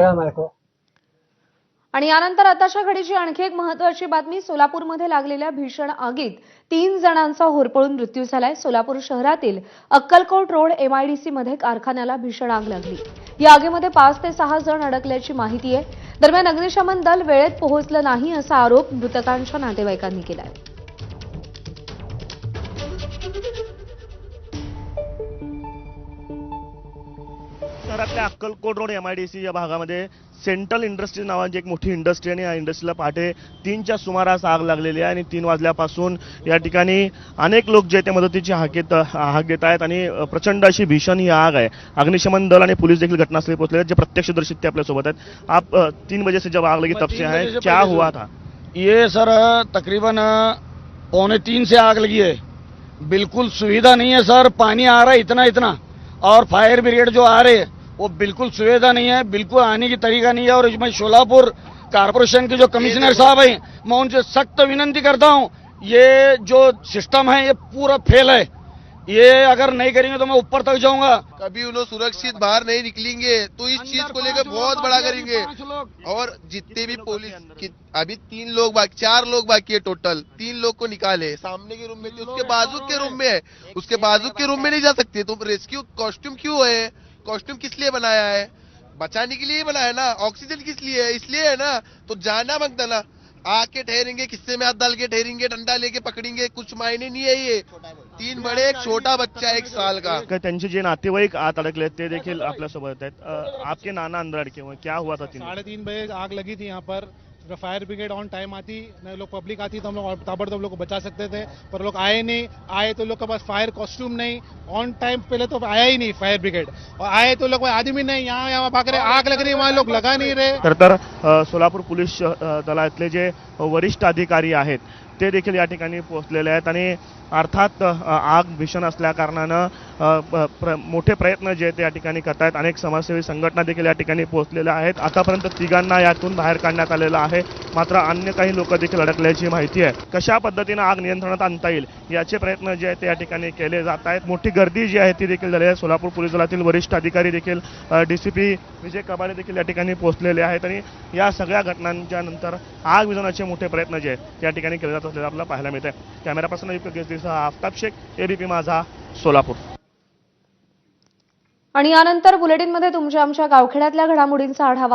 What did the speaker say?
हमारे को। आणि यानंतर आताच्या घडीची आणखी एक महत्त्वाची बातमी. सोलापूरमध्ये लागलेल्या भीषण आगीत 3 जणांचा होरपळून मृत्यू झालाय. सोलापूर शहरातील अक्कलकोट रोड MIDC मध्ये कारखान्याला भीषण आग लागली. या आगीमध्ये 5 ते 6 जण अडकल्याची माहिती आहे. दरम्यान अग्निशमन दल वेळेत पोहोचलं नाही असा आरोप मृतकांच्या नातेवाईकांनी केलाय. शहरातल्या अक्कलकोट रोड MIDC या भागामध्ये सेंट्रल इंडस्ट्रीज नावाची एक मोठी इंडस्ट्री आणि या इंडस्ट्रीला पहाटे 3च्या सुमारास आग लागलेली आहे आणि 3 वाजल्यापासून या ठिकाणी अनेक लोक जे ते मदतीची हाक देत आहेत आणि प्रचंड अशी भीषण ही आग आहे. अग्निशमन दल आणि पोलीस देखील घटनास्थळी पोहोचले आहेत. जे प्रत्यक्षदर्शी ते आपल्या सोबत आहेत. आप 3 बजे से जब आग लगी तब से है, क्या हुआ था? ये सर तकरीबन 2:45 से आग लगी है। बिल्कुल सुविधा नहीं है सर, पानी आ रहा है इतना इतना, और फायर ब्रिगेड जो आ रहे हैं वो बिल्कुल सुविधा नहीं है, बिल्कुल आने की तरीका नहीं है। और इसमें शोलापुर कारपोरेशन के जो कमिश्नर साहब हैं, मैं उनसे सख्त विनती करता हूं, ये जो सिस्टम है ये पूरा फेल है। ये अगर नहीं करेंगे तो मैं ऊपर तक जाऊंगा। कभी उन लोग सुरक्षित बाहर नहीं निकलेंगे तो इस चीज को लेकर बहुत बड़ा करेंगे। और जितने भी पुलिस की अभी 4 लोग बाकी है, टोटल 3 लोग को निकाले। सामने के रूम में थे, उसके बाजू के रूम में है, उसके बाजू के रूम में नहीं जा सकते। तो रेस्क्यू कॉस्ट्यूम क्यों है? कॉस्ट्यूम किस लिए बनाया है? बचाने के लिए बनाया ना। ऑक्सीजन किस लिए है? इसलिए है ना। तो जाना मांगता ना, आके ठहरेंगे, किस्से में हाथ डाल के ठहरेंगे, डंडा लेके पकड़ेंगे, कुछ मायने नहीं है। ये 3 बड़े, एक छोटा बच्चा 1 साल का। त्यांचे जे नातेवाईक आत अडकले ते देखील आपल्या सोबत आहेत. आपके नाना अंदर अडके हुए, क्या हुआ था? 3:30 बजे आग लगी थी यहाँ पर। फायर ब्रिगेड ऑन टाइम आती, न लोग पब्लिक आती तो हम लोग ताबड़तोड़ लोग को बचा सकते थे, पर लोग आए नहीं। आए तो लोग के पास फायर कॉस्ट्यूम नहीं, ऑन टाइम पहले तो आया ही नहीं फायर ब्रिगेड, और आए तो लोग आदमी नहीं, यहाँ भाग रहे, आग लग रही वहाँ लोग लगा नहीं रहे। तर सोलापूर पोलीस दलातले जे वरिष्ठ अधिकारी आहेत ते देखील या ठिकाणी पोहोचलेले आहेत आणि अर्थात आग भीषण असल्या कारणानं मोठे प्रयत्न जे ते या ठिकाणी करत आहेत. अनेक समाजसेवी संघटना देखील या ठिकाणी पोहोचलेल्या आहेत. आतापर्यंत 3घांना यातून बाहेर काढण्यात आलेलं आहे, मात्र अन्य काही लोक देखील अडकल्याची माहिती आहे. कशा पद्धतीनं आग नियंत्रणात आणता येईल याचे प्रयत्न जे आहेत ते या ठिकाणी केले जात आहेत. मोठी गर्दी जी आहे ती देखील झाली आहे. सोलापूर पोलीस दलातील वरिष्ठ अधिकारी देखील DCP विजय कबाडे देखील या ठिकाणी पोहोचलेले आहेत आणि या सगळ्या घटनांच्या नंतर आग विझवण्याचे मोठे प्रयत्न जे आहेत त्या ठिकाणी केले जात असलेलं आपल्याला पाहायला मिळत आहे. Camera person Aftab Shaikh, ABP Majha, Solapur. आणि यानंतर बुलेटिनमध्ये तुमच्या आमच्या गावखेड्यातल्या घडामोडींचा आढावा.